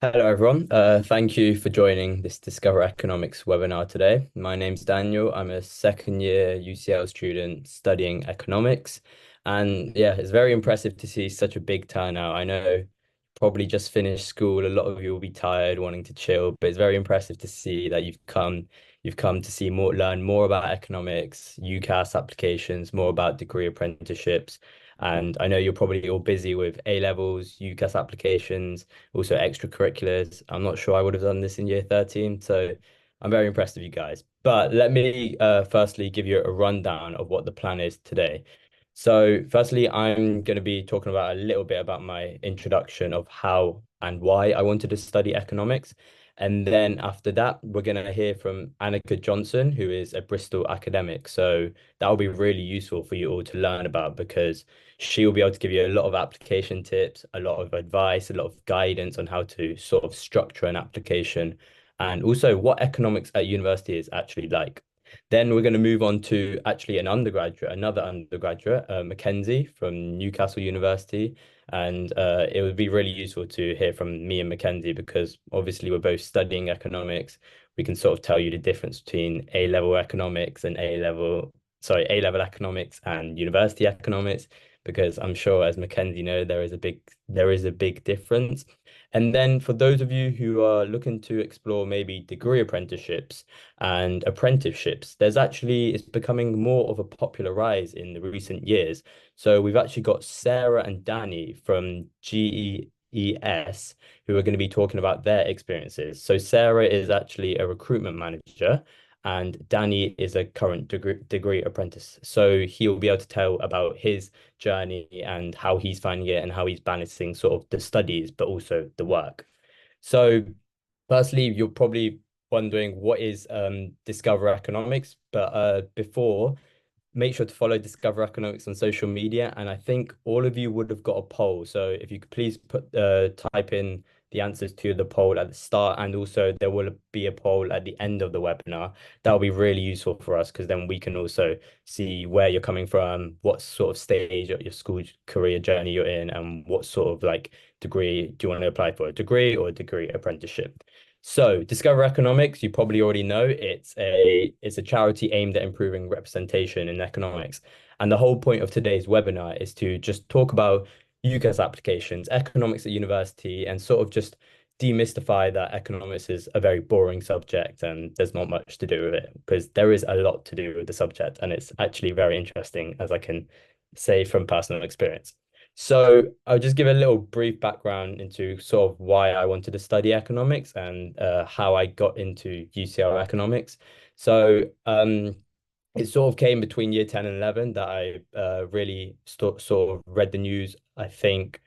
Hello, everyone. Thank you for joining this Discover Economics webinar today. My name's Daniel. I'm a second year UCL student studying economics. And yeah, it's very impressive to see such a big turnout. I know probably just finished school. A lot of you will be tired, wanting to chill, but it's very impressive to see that you've come to see more, learn more about economics, UCAS applications, more about degree apprenticeships. And I know you're probably all busy with A levels, UCAS applications, also extracurriculars. I'm not sure I would have done this in year 13, so I'm very impressed with you guys. But let me firstly give you a rundown of what the plan is today. So, firstly, I'm going to be talking about a little bit about my introduction of how and why I wanted to study economics. And then after that, we're going to hear from Annika Johnson, who is a Bristol academic. So that will be really useful for you all to learn about because she'll be able to give you a lot of application tips, a lot of advice, a lot of guidance on how to sort of structure an application, and also what economics at university is actually like. Then we're going to move on to actually another undergraduate, Mackenzie from Newcastle University. And it would be really useful to hear from me and Mackenzie because obviously we're both studying economics. We can sort of tell you the difference between A-level economics and A-level economics and university economics, because I'm sure, as Mackenzie know, there is a big difference. And then for those of you who are looking to explore maybe degree apprenticeships and apprenticeships, it's becoming more of a popular rise in the recent years. So we've actually got Sarah and Danny from GES who are going to be talking about their experiences. So Sarah is actually a recruitment manager and Danny is a current degree apprentice. So he'll be able to tell about his journey and how he's finding it and how he's balancing sort of the studies, but also the work. So firstly, you're probably wondering what is Discover Economics, but before, make sure to follow Discover Economics on social media. And I think all of you would have got a poll. So if you could please type in the answers to the poll at the start, and also there will be a poll at the end of the webinar. That'll be really useful for us because then we can also see where you're coming from, what sort of stage of your school career journey you're in, and what sort of like degree do you want to apply for, a degree or a degree apprenticeship. So, Discover Economics, you probably already know it's a charity aimed at improving representation in economics. And the whole point of today's webinar is to just talk about UCAS applications, economics at university, and sort of just demystify that economics is a very boring subject and there's not much to do with it because there is a lot to do with the subject and it's actually very interesting, as I can say from personal experience. So I'll just give a little brief background into sort of why I wanted to study economics and how I got into UCL economics. So it sort of came between year 10 and 11 that I really sort of read the news. I think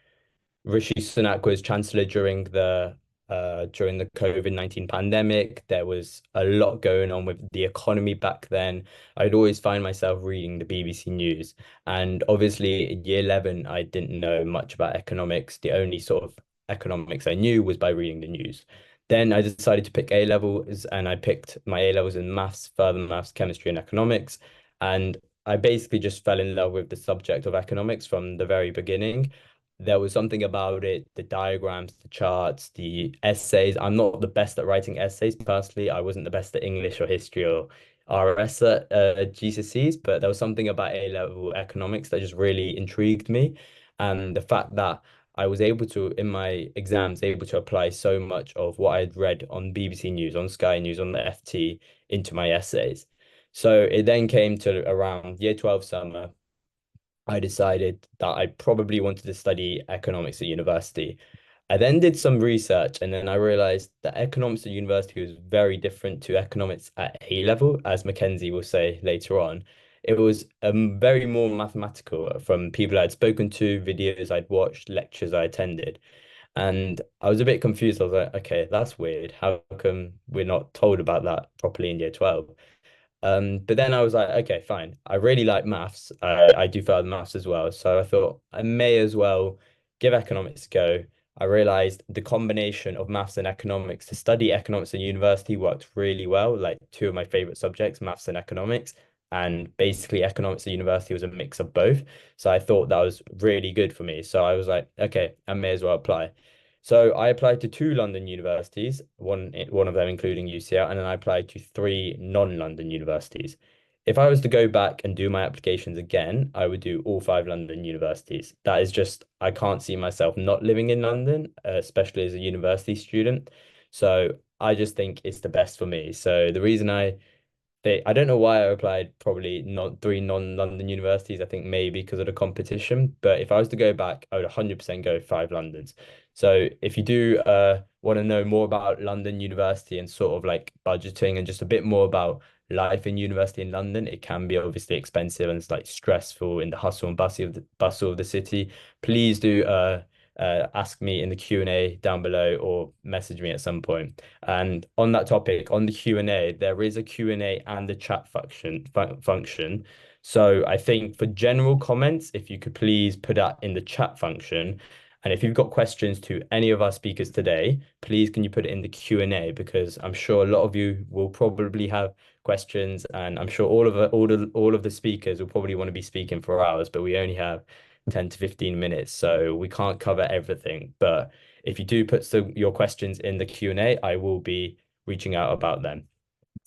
Rishi Sunak was chancellor during the COVID-19 pandemic. There was a lot going on with the economy back then. I'd always find myself reading the BBC News. And obviously in year 11, I didn't know much about economics. The only sort of economics I knew was by reading the news. Then I decided to pick A levels and I picked my A levels in maths, further maths, chemistry, and economics. And I basically just fell in love with the subject of economics from the very beginning. There was something about it, the diagrams, the charts, the essays. I'm not the best at writing essays personally. I wasn't the best at English or history or RS at GCSEs, but there was something about A level economics that just really intrigued me. And the fact that I was able to, in my exams, able to apply so much of what I'd read on BBC News, on Sky News, on the FT into my essays. So it then came to around year 12 summer. I decided that I probably wanted to study economics at university. I then did some research and then I realized that economics at university was very different to economics at A level, as Mackenzie will say later on. It was very more mathematical from people I'd spoken to, videos I'd watched, lectures I attended. And I was a bit confused. I was like, okay, that's weird. How come we're not told about that properly in year 12? But then I was like, okay, fine. I really like maths. I do further maths as well. So I thought I may as well give economics a go. I realized the combination of maths and economics to study economics at university worked really well. Like two of my favorite subjects, maths and economics. And basically, economics at university was a mix of both. So I thought that was really good for me. So I was like, okay, I may as well apply. So I applied to two London universities, one of them including UCL, and then I applied to three non-London universities. If I was to go back and do my applications again, I would do all five London universities. That is just, I can't see myself not living in London, especially as a university student. So I just think it's the best for me. So the reason I don't know why I applied probably not three non-London universities. I think maybe because of the competition. But if I was to go back, I would 100% go five Londons. So if you do want to know more about London University and sort of like budgeting and just a bit more about life in university in London, it can be obviously expensive and it's like stressful in the hustle and bustle of the city. Please do ask me in the Q&A down below or message me at some point. And on that topic, on the Q&A, there is a Q&A and a chat function. So I think for general comments, if you could please put that in the chat function. And if you've got questions to any of our speakers today, please can you put it in the Q&A because I'm sure a lot of you will probably have questions, and I'm sure all of the speakers will probably want to be speaking for hours, but we only have 10 to 15 minutes, so we can't cover everything. But if you do put your questions in the Q&A, I will be reaching out about them.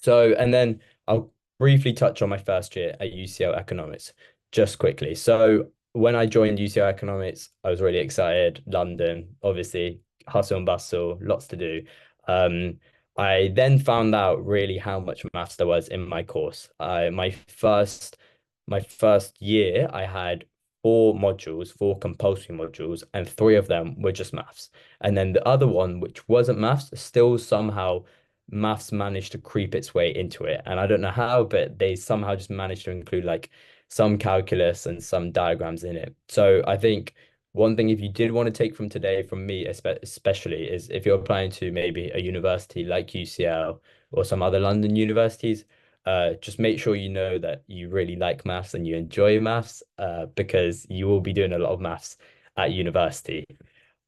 So, and then I'll briefly touch on my first year at UCL Economics, just quickly. So, when I joined UCL Economics, I was really excited. London, obviously, hustle and bustle, lots to do. Um, I then found out really how much maths there was in my course. My first year, I had four modules, four compulsory modules, and three of them were just maths. And then the other one, which wasn't maths, still somehow maths managed to creep its way into it. And I don't know how, but they somehow just managed to include like some calculus and some diagrams in it. So I think one thing, if you did want to take from today, from me especially, is if you're applying to maybe a university like UCL or some other London universities, just make sure you know that you really like maths and you enjoy maths, because you will be doing a lot of maths at university.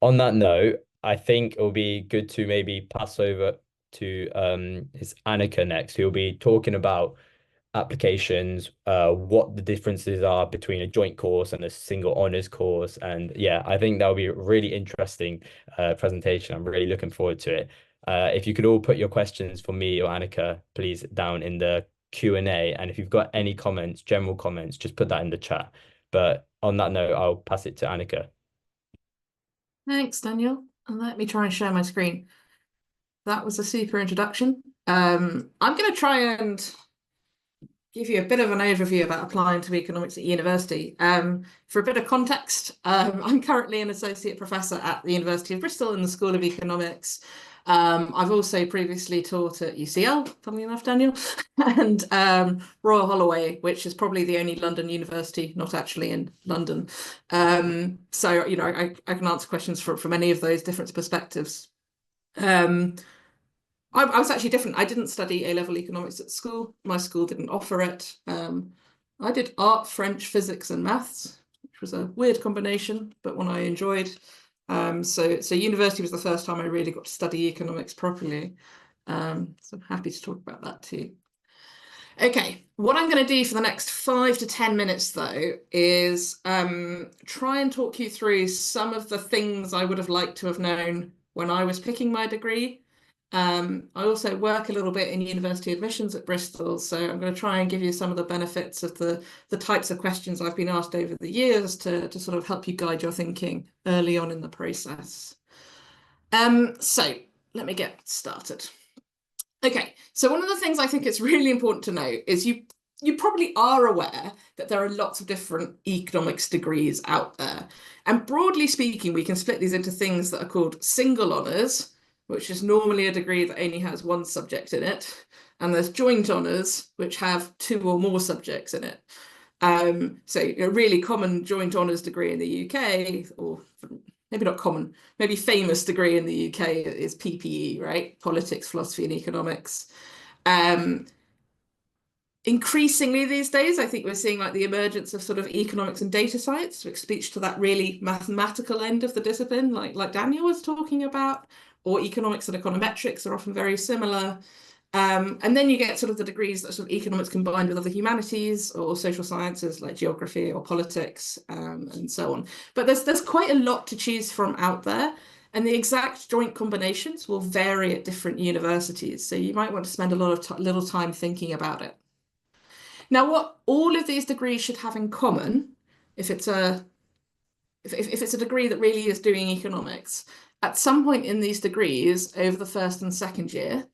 On that note, I think it will be good to maybe pass over to his Annika next, who'll be talking about applications, what the differences are between a joint course and a single honors course. And yeah, I think that'll be a really interesting presentation. I'm really looking forward to it. If you could all put your questions for me or Annika, please, down in the Q&A. And if you've got any comments, general comments, just put that in the chat. But on that note, I'll pass it to Annika. Thanks, Daniel. And let me try and share my screen. That was a super introduction. I'm going to try and give you a bit of an overview about applying to economics at university. For a bit of context, I'm currently an associate professor at the University of Bristol in the School of Economics. I've also previously taught at UCL, funnily enough, Daniel, and Royal Holloway, which is probably the only London university not actually in London. So, you know, I can answer questions from any of those different perspectives. I was actually different. I didn't study A-level economics at school. My school didn't offer it. I did art, French, physics, and maths, which was a weird combination, but one I enjoyed. So university was the first time I really got to study economics properly. So I'm happy to talk about that too. Okay, what I'm going to do for the next 5 to 10 minutes, though, is try and talk you through some of the things I would have liked to have known when I was picking my degree. I also work a little bit in university admissions at Bristol, so I'm going to try and give you some of the benefits of the types of questions I've been asked over the years to sort of help you guide your thinking early on in the process. So let me get started. Okay, so one of the things I think it's really important to know is you probably are aware that there are lots of different economics degrees out there. And broadly speaking, we can split these into things that are called single honours, which is normally a degree that only has one subject in it. And there's joint honours, which have 2 or more subjects in it. So a really common joint honours degree in the UK, or maybe not common, maybe famous degree in the UK is PPE, right? Politics, Philosophy and Economics. Increasingly these days, I think we're seeing like the emergence of sort of economics and data science, which speaks to that really mathematical end of the discipline, like Daniel was talking about, or economics and econometrics are often very similar. And then you get sort of the degrees that sort of economics combined with other humanities or social sciences like geography or politics, and so on. But there's quite a lot to choose from out there. And the exact joint combinations will vary at different universities. So you might want to spend a lot of little time thinking about it. Now, what all of these degrees should have in common, if it's a if it's a degree that really is doing economics, at some point in these degrees, over the first and second year,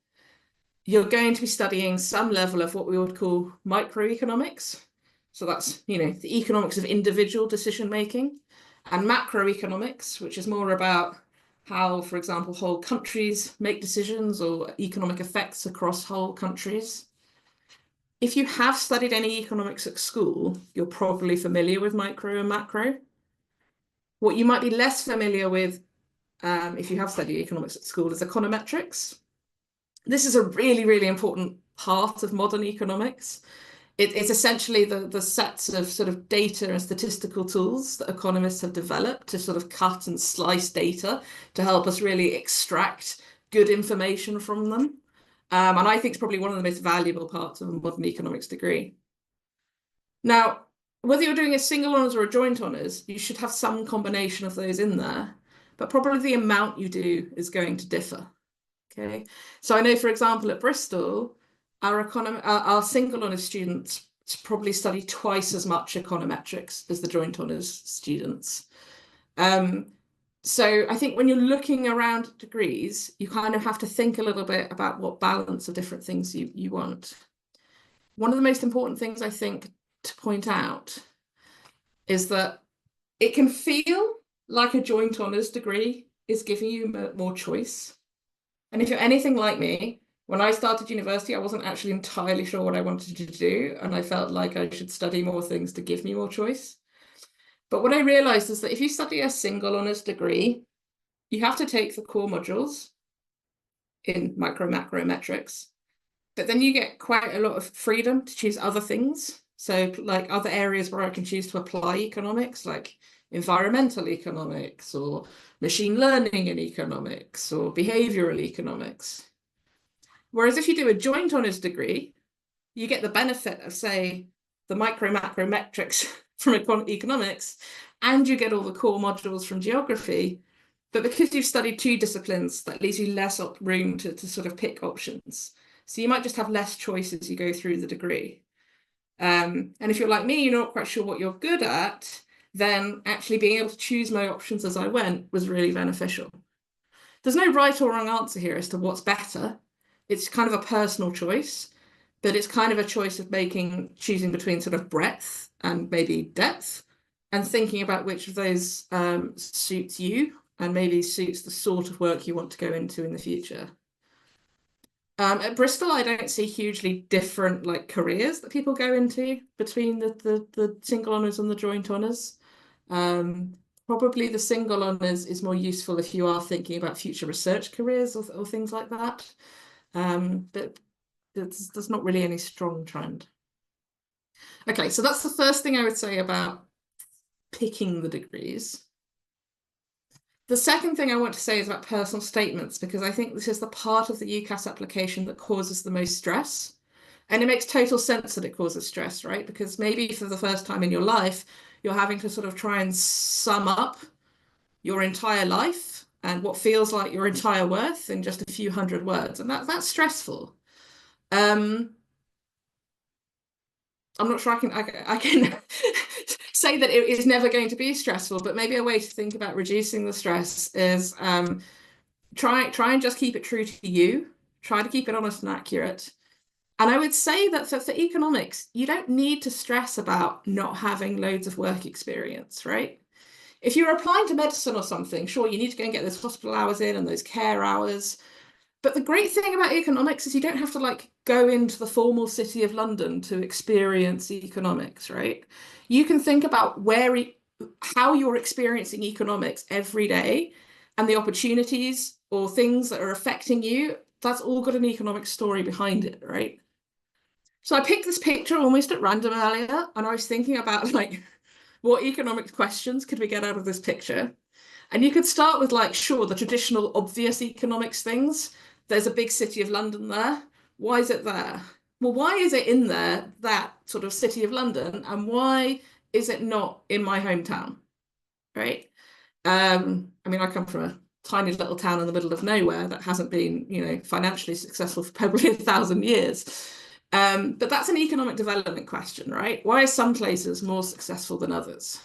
you're going to be studying some level of what we would call microeconomics. So that's, the economics of individual decision making, and macroeconomics, which is more about how, for example, whole countries make decisions or economic effects across whole countries. If you have studied any economics at school, you're probably familiar with micro and macro. What you might be less familiar with, if you have studied economics at school, is econometrics. This is a really, really important part of modern economics. It's essentially the sets of sort of data and statistical tools that economists have developed to sort of cut and slice data to help us really extract good information from them. And I think it's probably one of the most valuable parts of a modern economics degree. Now, whether you're doing a single honours or a joint honours, you should have some combination of those in there, but probably the amount you do is going to differ. Okay, so I know, for example, at Bristol, our single honours students probably study twice as much econometrics as the joint honours students. So I think when you're looking around degrees, you kind of have to think a little bit about what balance of different things you want. One of the most important things I think to point out is that it can feel like a joint honours degree is giving you more choice. And if you're anything like me, when I started university, I wasn't actually entirely sure what I wanted to do, and I felt like I should study more things to give me more choice. But what I realized is that if you study a single honours degree, you have to take the core modules in macrometrics, but then you get quite a lot of freedom to choose other things. So like other areas where I can choose to apply economics, like environmental economics or machine learning in economics or behavioral economics. Whereas if you do a joint honours degree, you get the benefit of, say, the macrometrics from economics, and you get all the core modules from geography. But because you've studied two disciplines, that leaves you less room to sort of pick options. So you might just have less choice as you go through the degree. And if you're like me, you're not quite sure what you're good at, then actually being able to choose my options as I went was really beneficial. There's no right or wrong answer here as to what's better. It's kind of a personal choice, but it's kind of a choice of choosing between sort of breadth and maybe depth, and thinking about which of those suits you and maybe suits the sort of work you want to go into in the future. At Bristol, I don't see hugely different careers that people go into between the single honours and the joint honours. Probably the single honours is more useful if you are thinking about future research careers or things like that. But there's not really any strong trend. Okay, so that's the first thing I would say about picking the degrees. The second thing I want to say is about personal statements, because I think this is the part of the UCAS application that causes the most stress. And it makes total sense that it causes stress, right? Because maybe for the first time in your life, you're having to sort of try and sum up your entire life and what feels like your entire worth in just a few hundred words. And that's stressful. I'm not sure I can say that it is never going to be stressful, but maybe a way to think about reducing the stress is try and just keep it true to you. Try to keep it honest and accurate. And I would say that for economics, you don't need to stress about not having loads of work experience, right? If you're applying to medicine or something, sure, you need to go and get those hospital hours in and those care hours. But the great thing about economics is you don't have to go into the formal city of London to experience economics, right? You can think about how you're experiencing economics every day and the opportunities or things that are affecting you. That's all got an economic story behind it, right? So I picked this picture almost at random earlier, and I was thinking about what economic questions could we get out of this picture? And you could start with sure, the traditional obvious economics things. There's a big city of London there. Why is it there? Well, why is it in there, that sort of city of London? And why is it not in my hometown? Right? I mean, I come from a tiny little town in the middle of nowhere that hasn't been, financially successful for probably 1,000 years. But that's an economic development question, right? Why are some places more successful than others?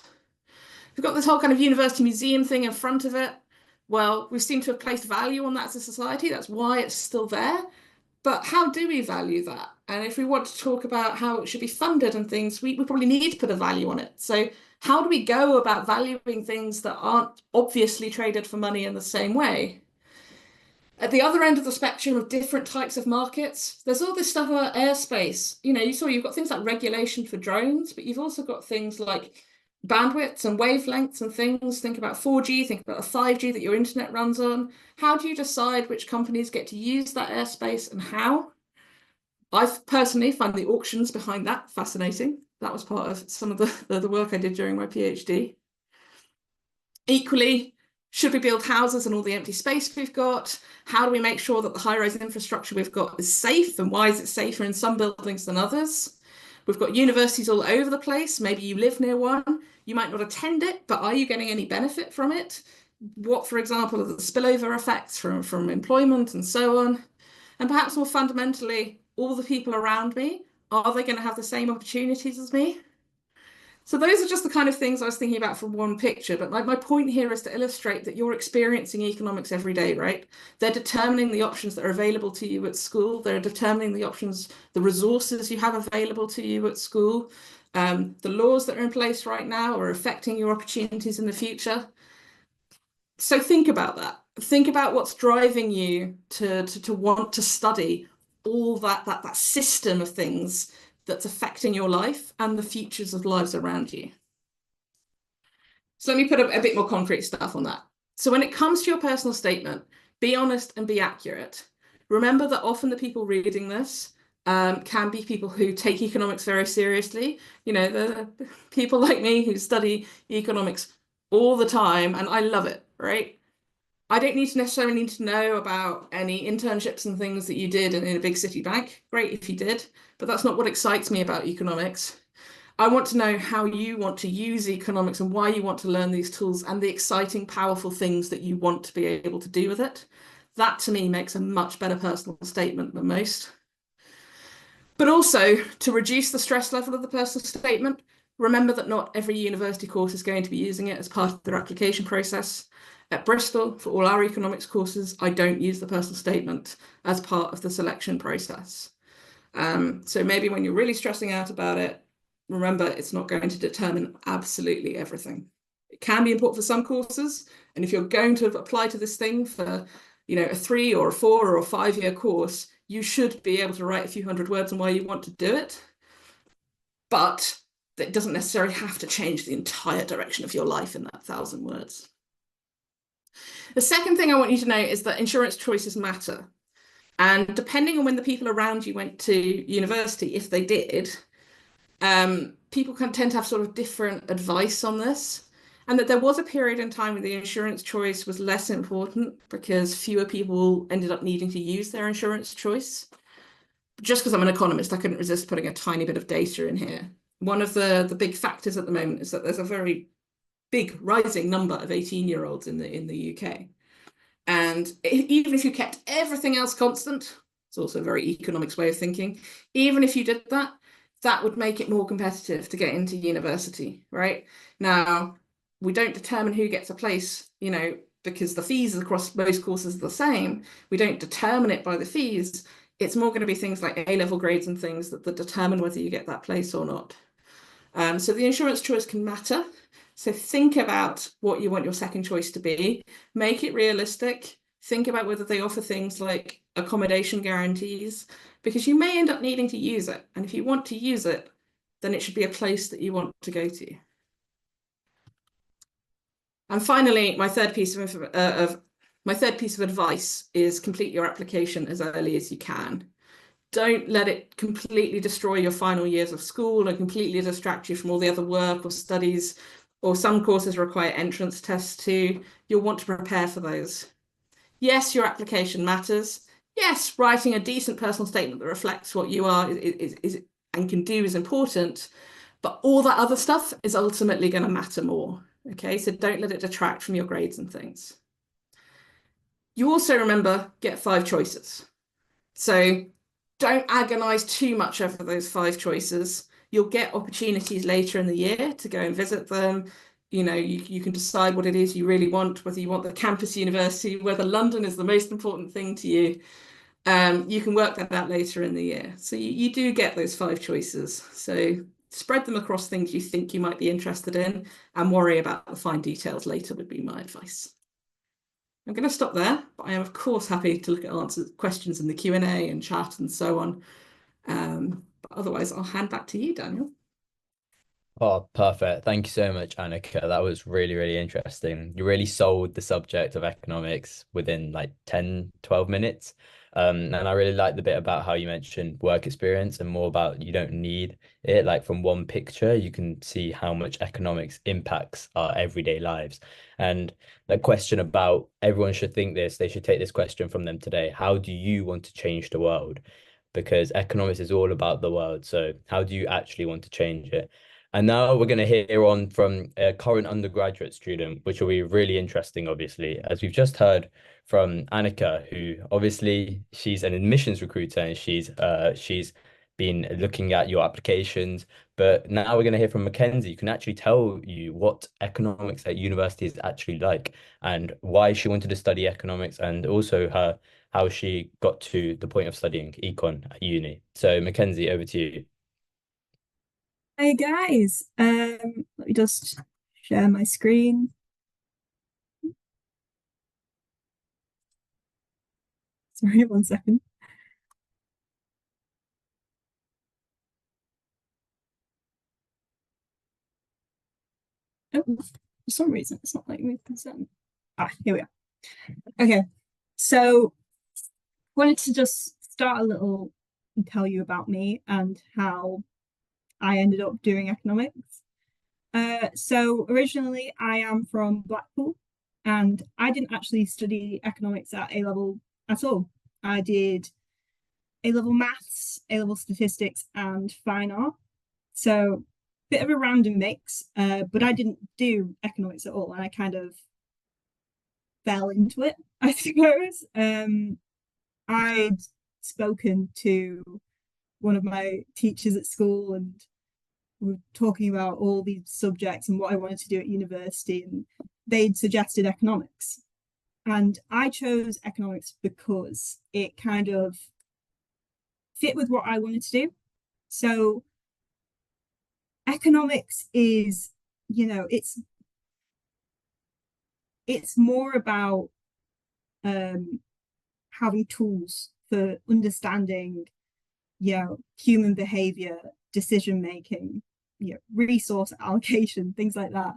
We've got this whole kind of university museum thing in front of it. Well, we seem to have placed value on that as a society. That's why it's still there. But how do we value that? And if we want to talk about how it should be funded and things, we probably need to put a value on it. So how do we go about valuing things that aren't obviously traded for money in the same way? At the other end of the spectrum of different types of markets, there's all this stuff about airspace. You've got things like regulation for drones, but you've also got things like bandwidths and wavelengths and things. Think about 4G, think about a 5G that your internet runs on. How do you decide which companies get to use that airspace and how? I personally find the auctions behind that fascinating. That was part of some of the work I did during my PhD. Equally, should we build houses and all the empty space we've got? How do we make sure that the high-rise infrastructure we've got is safe? And why is it safer in some buildings than others? We've got universities all over the place. Maybe you live near one. You might not attend it, but are you getting any benefit from it? What, for example, are the spillover effects from employment and so on? And perhaps more fundamentally, all the people around me, are they going to have the same opportunities as me? So those are just the kind of things I was thinking about from one picture. But my point here is to illustrate that you're experiencing economics every day, right? They're determining the options that are available to you at school. They're determining the options, the resources you have available to you at school. The laws that are in place right now are affecting your opportunities in the future. So think about that. Think about what's driving you to want to study all that system of things that's affecting your life and the futures of lives around you. So let me put a bit more concrete stuff on that. So when it comes to your personal statement, be honest and be accurate. Remember that often the people reading this can be people who take economics very seriously. The people like me who study economics all the time, and I love it, right? I don't necessarily need to know about any internships and things that you did in a big city bank. Great if you did, but that's not what excites me about economics. I want to know how you want to use economics and why you want to learn these tools and the exciting, powerful things that you want to be able to do with it. That to me makes a much better personal statement than most. But also, to reduce the stress level of the personal statement, remember that not every university course is going to be using it as part of their application process. At Bristol, for all our economics courses, I don't use the personal statement as part of the selection process. So maybe when you're really stressing out about it, remember it's not going to determine absolutely everything. It can be important for some courses, and if you're going to apply to this thing for, a 3 or a 4 or a 5-year course, you should be able to write a few hundred words on why you want to do it. But it doesn't necessarily have to change the entire direction of your life in that 1,000 words. The second thing I want you to know is that insurance choices matter. And depending on when the people around you went to university, if they did, people can tend to have sort of different advice on this. And that there was a period in time when the insurance choice was less important because fewer people ended up needing to use their insurance choice. Just because I'm an economist, I couldn't resist putting a tiny bit of data in here. One of the big factors at the moment is that there's a very big rising number of 18-year-olds in the UK. And even if you kept everything else constant, it's also a very economics way of thinking, even if you did that, that would make it more competitive to get into university, right? Now, we don't determine who gets a place, because the fees across most courses are the same. We don't determine it by the fees. It's more going to be things like A-level grades and things that determine whether you get that place or not. So the insurance choice can matter. So think about what you want your second choice to be. Make it realistic. Think about whether they offer things like accommodation guarantees, because you may end up needing to use it. And if you want to use it, then it should be a place that you want to go to. And finally, my third piece of advice is complete your application as early as you can. Don't let it completely destroy your final years of school and completely distract you from all the other work or studies, or some courses require entrance tests too. You'll want to prepare for those. Yes, your application matters. Yes, writing a decent personal statement that reflects what you are and can do is important, but all that other stuff is ultimately going to matter more. Okay, so don't let it detract from your grades and things. You also remember get 5 choices. So don't agonize too much over those 5 choices. You'll get opportunities later in the year to go and visit them. You can decide what it is you really want, whether you want the campus university, whether London is the most important thing to you. You can work that out later in the year. So you do get those 5 choices. So spread them across things you think you might be interested in and worry about the fine details later would be my advice. I'm going to stop there, but I am of course happy to look at questions in the Q&A and chat and so on. But otherwise, I'll hand back to you, Daniel. Oh, perfect. Thank you so much, Annika. That was really, really interesting. You really sold the subject of economics within like 10, 12 minutes. And I really like the bit about how you mentioned work experience and more about you don't need it. Like from one picture, you can see how much economics impacts our everyday lives. And the question about everyone should think this, they should take this question from them today. How do you want to change the world? Because economics is all about the world. So how do you actually want to change it? And now we're going to hear on from a current undergraduate student, which will be really interesting, obviously, as we've just heard from Annika, who obviously she's an admissions recruiter and she's been looking at your applications. But now we're going to hear from Mackenzie, who can actually tell you what economics at university is actually like and why she wanted to study economics and also her how she got to the point of studying econ at uni. So Mackenzie, over to you. Hey guys, let me just share my screen. Sorry, 1 second. Oh, for some reason it's not letting me present. Here we are. Okay, so wanted to just start a little and tell you about me and how I ended up doing economics. So originally I am from Blackpool and I didn't actually study economics at A level at all. I did A-level maths, A-level statistics, and fine art. So bit of a random mix, but I didn't do economics at all, and I kind of fell into it, I suppose. I'd spoken to one of my teachers at school, and we were talking about all these subjects and what I wanted to do at university, and they'd suggested economics. And I chose economics because it kind of fit with what I wanted to do. So economics is, it's more about having tools for understanding, human behavior, decision making, resource allocation, things like that.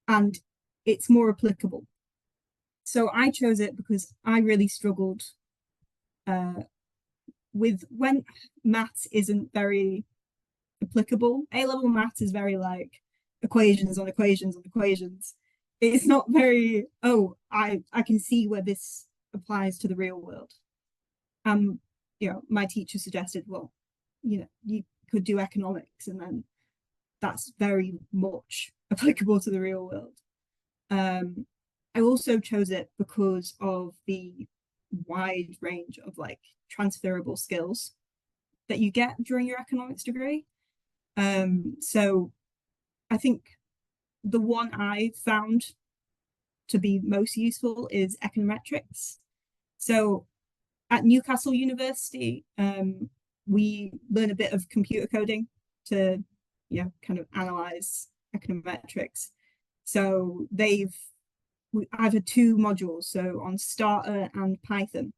And it's more applicable. So I chose it because I really struggled with when maths isn't very applicable. A-level maths is very like equations on equations on equations. It's not very, I can see where this applies to the real world. My teacher suggested, well, you could do economics, and then that's very much applicable to the real world. I also chose it because of the wide range of like transferable skills that you get during your economics degree. So I think the one I found to be most useful is econometrics. So at Newcastle University, we learn a bit of computer coding to, kind of analyze econometrics. So I've had 2 modules, so on Starter and Python.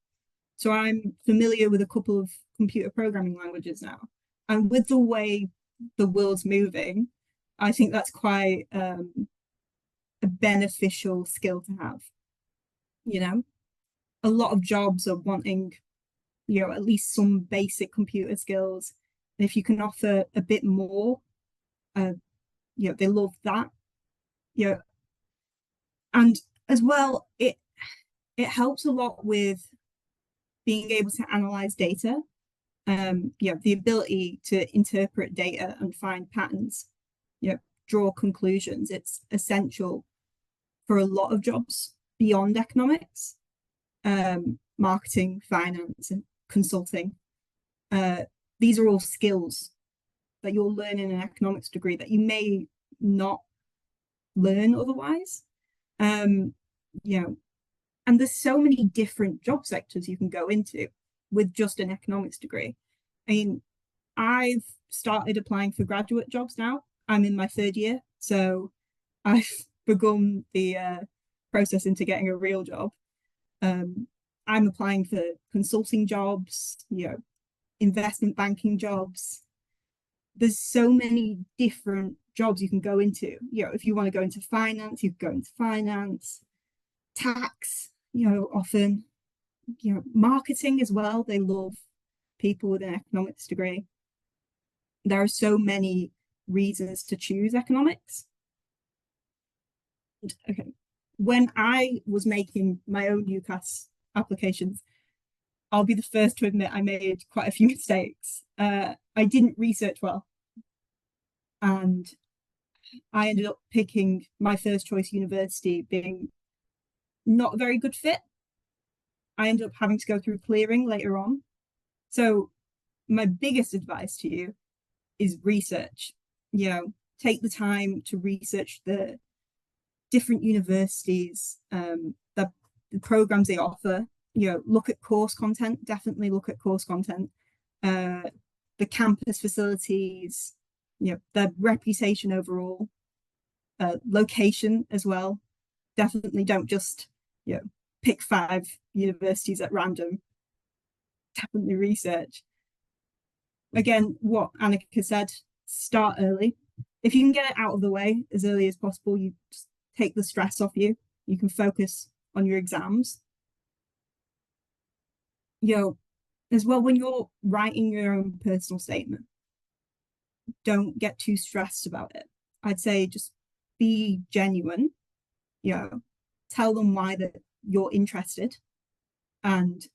So I'm familiar with a couple of computer programming languages now. And with the way the world's moving, I think that's quite a beneficial skill to have. A lot of jobs are wanting, at least some basic computer skills. And if you can offer a bit more, they love that. And as well, it helps a lot with being able to analyze data. The ability to interpret data and find patterns, draw conclusions. It's essential for a lot of jobs. beyond economics, marketing, finance, and consulting. These are all skills that you'll learn in an economics degree that you may not learn otherwise. You know, and there's so many different job sectors you can go into with just an economics degree. I mean, I've started applying for graduate jobs now. I'm in my 3rd year, so I've begun the process into getting a real job. I'm applying for consulting jobs, you know, investment banking jobs. There's so many different jobs you can go into. You know, if you want to go into finance, you can go into finance, tax, you know, often, you know, marketing as well. They love people with an economics degree. There are so many reasons to choose economics. Okay, when I was making my own UCAS applications, I'll be the first to admit I made quite a few mistakes. I didn't research well, and I ended up picking my first choice university being not a very good fit. I ended up having to go through clearing later on. So my biggest advice to you is research. You know, take the time to research the different universities, the programs they offer. You know, look at course content. Definitely look at course content. The campus facilities, you know, their reputation overall, location as well. Definitely don't just, you know, pick 5 universities at random. Definitely research. Again, what Annika said, start early. If you can get it out of the way as early as possible, you just take the stress off you. You can focus on your exams. You know, as well, when you're writing your own personal statement, don't get too stressed about it. I'd say just be genuine, you know, tell them why that you're interested, and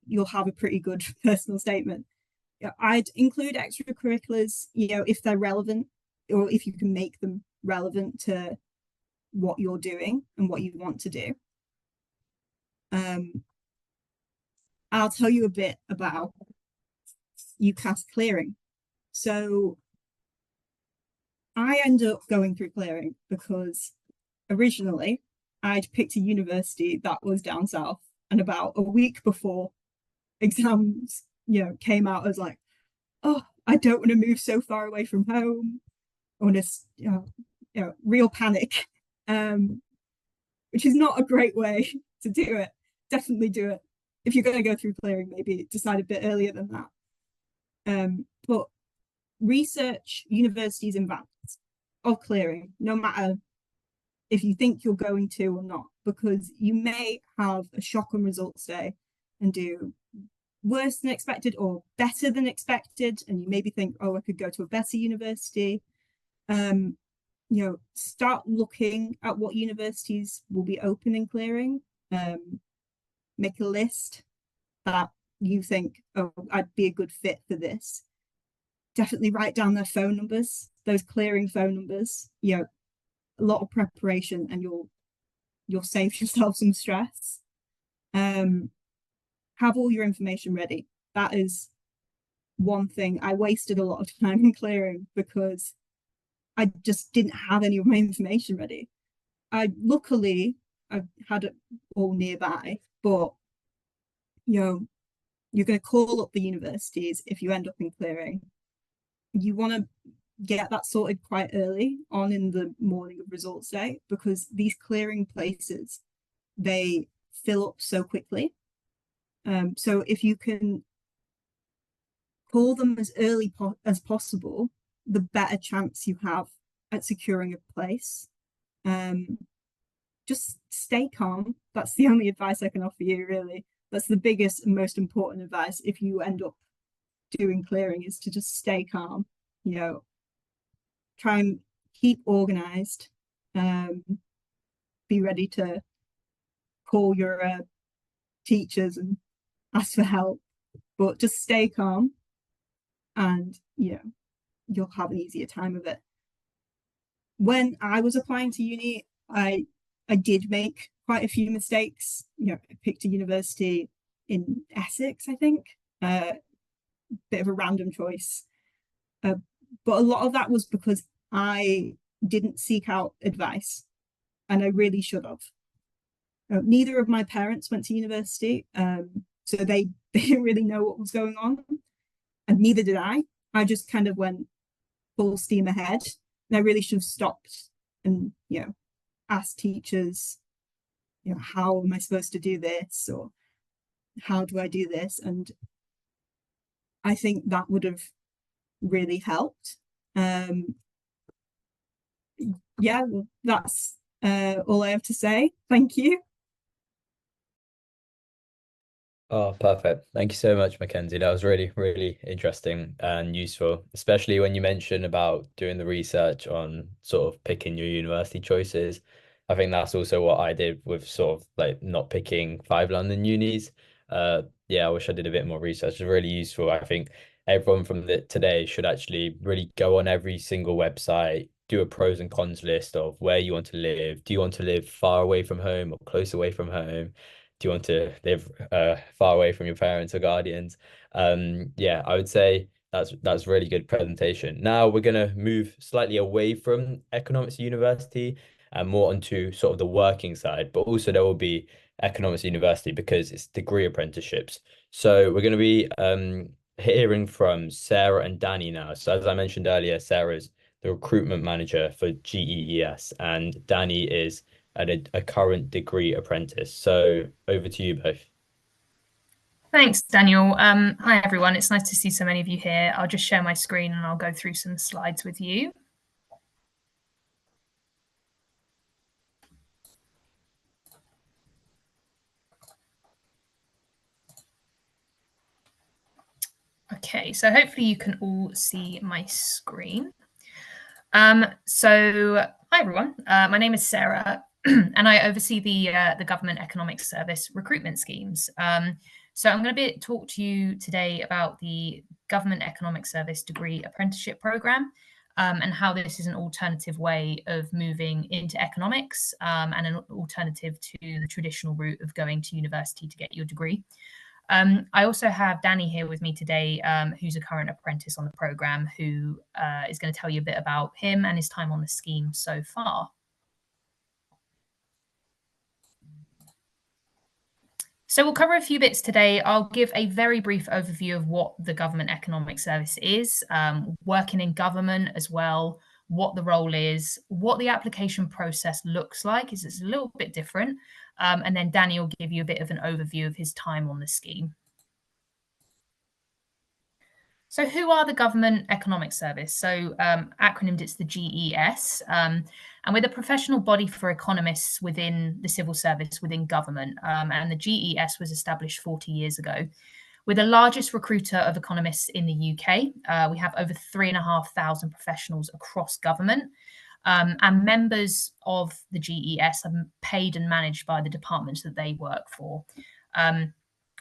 you'll have a pretty good personal statement. You know, I'd include extracurriculars, you know, if they're relevant, or if you can make them relevant to what you're doing and what you want to do. I'll tell you a bit about UCAS clearing. So I ended up going through clearing because originally I'd picked a university that was down south, and about a week before exams, you know, came out, I was like, oh, I don't want to move so far away from home. I want to, you know, real panic, which is not a great way to do it. Definitely do it. If you're going to go through clearing, maybe decide a bit earlier than that. But research universities in advance of clearing, no matter if you think you're going to or not, because you may have a shock on results day and do worse than expected or better than expected, and you maybe think, oh, I could go to a better university. You know, start looking at what universities will be open in clearing. Make a list that you think, oh, I'd be a good fit for this. Definitely write down their phone numbers, those clearing phone numbers. You know, a lot of preparation, and you'll save yourself some stress. Have all your information ready. That is one thing. I wasted a lot of time in clearing because I just didn't have any of my information ready. Luckily I had it all nearby, but you know, you're going to call up the universities if you end up in clearing. You want to get that sorted quite early on in the morning of results day, because these clearing places, they fill up so quickly. So if you can call them as early as possible, the better chance you have at securing a place. Just stay calm. That's the only advice I can offer you, really. That's the biggest and most important advice if you end up doing clearing, is to just stay calm. You know, try and keep organized. Be ready to call your teachers and ask for help, but just stay calm, and you know, you'll have an easier time of it. When I was applying to uni, I I did make quite a few mistakes. You know, I picked a university in Essex, I think, bit of a random choice. But a lot of that was because I didn't seek out advice, and I really should have. Neither of my parents went to university, so they didn't really know what was going on, and neither did I. I just kind of went full steam ahead, and I really should have stopped and, you know, asked teachers, you know, how am I supposed to do this, or how do I do this? And I think that would have really helped. Yeah, that's all I have to say. Thank you. Oh, perfect. Thank you so much, Mackenzie. That was really, really interesting and useful, especially when you mentioned about doing the research on sort of picking your university choices. I think that's also what I did with sort of like not picking 5 London unis. Yeah, I wish I did a bit more research. It's really useful. I think everyone from today should actually really go on every single website, do a pros and cons list of where you want to live. Do you want to live far away from home or close away from home? Do you want to live far away from your parents or guardians? Yeah, I would say that's really good presentation. Now we're gonna move slightly away from economics university and more onto sort of the working side, but also there will be economics university because it's degree apprenticeships. So we're gonna be hearing from Sarah and Danny now. So as I mentioned earlier, Sarah's the recruitment manager for GEES, and Danny is a current degree apprentice. So over to you both. Thanks, Daniel. Hi, everyone. It's nice to see so many of you here. I'll just share my screen and I'll go through some slides with you. Okay, so hopefully you can all see my screen. So hi, everyone. My name is Sarah, and I oversee the Government Economics Service recruitment schemes. So I'm going to talk to you today about the Government Economics Service Degree Apprenticeship Programme and how this is an alternative way of moving into economics and an alternative to the traditional route of going to university to get your degree. I also have Danny here with me today, who's a current apprentice on the programme, who is going to tell you a bit about him and his time on the scheme so far. So we'll cover a few bits today. I'll give a very brief overview of what the Government Economic Service is, working in government as well, what the role is, what the application process looks like, is it's a little bit different. And then Danny will give you a bit of an overview of his time on the scheme. So who are the Government Economic Service? So acronymed, it's the GES. And we're the professional body for economists within the civil service, within government. And the GES was established 40 years ago. We're the largest recruiter of economists in the UK. We have over 3,500 professionals across government. And members of the GES are paid and managed by the departments that they work for. And